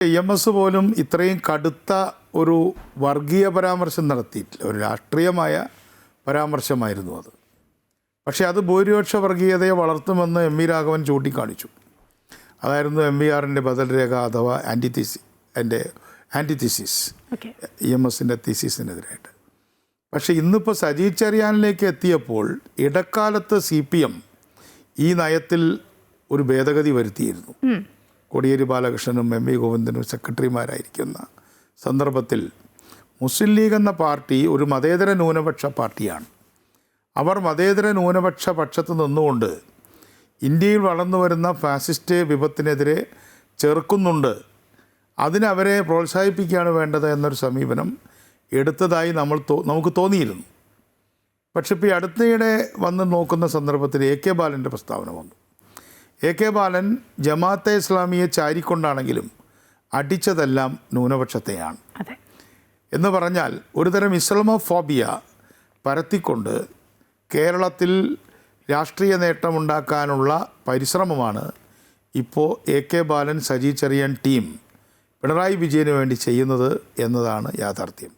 EMS പോലും ഇത്രയും കടുത്ത ഒരു വർഗീയ പരാമർശം നടത്തിയിട്ടില്ല. ഒരു രാഷ്ട്രീയമായ പരാമർശമായിരുന്നു അത്. പക്ഷേ അത് ഭൂരിപക്ഷ വർഗീയതയെ വളർത്തുമെന്ന് എം വി രാഘവൻ ചൂണ്ടിക്കാണിച്ചു. അതായിരുന്നു MVRൻ്റെ ബദൽ രേഖ അഥവാ ആൻറ്റിതീസിസ് EMSൻ്റെ തീസിസിനെതിരായിട്ട്. പക്ഷേ ഇന്നിപ്പോൾ സജി ചെറിയാനിലേക്ക് എത്തിയപ്പോൾ ഇടക്കാലത്ത് CPM ഈ നയത്തിൽ ഒരു ഭേദഗതി വരുത്തിയിരുന്നു. കോടിയേരി ബാലകൃഷ്ണനും MV ഗോവിന്ദനും സെക്രട്ടറിമാരായിരിക്കുന്ന സന്ദർഭത്തിൽ മുസ്ലിം ലീഗ് എന്ന പാർട്ടി ഒരു മതേതര ന്യൂനപക്ഷ പാർട്ടിയാണ്. അവർ മതേതര ന്യൂനപക്ഷ പക്ഷത്ത് നിന്നുകൊണ്ട് ഇന്ത്യയിൽ വളർന്നു വരുന്ന ഫാസിസ്റ്റ് വിപത്തിനെതിരെ ചെറുക്കുന്നുണ്ട്, അതിനവരെ പ്രോത്സാഹിപ്പിക്കുകയാണ് വേണ്ടത് എന്നൊരു സമീപനം എടുത്തതായി നമുക്ക് തോന്നിയിരുന്നു. പക്ഷെ ഇപ്പോൾ ഈ അടുത്തിടെ വന്ന് നോക്കുന്ന സന്ദർഭത്തിൽ AK ബാലൻ്റെ പ്രസ്താവന വന്നു. AK ബാലൻ ജമാഅത്തെ ഇസ്ലാമിയെ ചാരിക്കൊണ്ടാണെങ്കിലും അടിച്ചതെല്ലാം ന്യൂനപക്ഷത്തെയാണ് എന്ന് പറഞ്ഞാൽ ഒരുതരം ഇസ്ലാമോഫോബിയ പരത്തിക്കൊണ്ട് കേരളത്തിൽ രാഷ്ട്രീയ നേട്ടമുണ്ടാക്കാനുള്ള പരിശ്രമമാണ് ഇപ്പോൾ AK ബാലൻ, സജി ചെറിയാൻ ടീം പിണറായി വിജയന് വേണ്ടി ചെയ്യുന്നത് എന്നതാണ് യാഥാർത്ഥ്യം.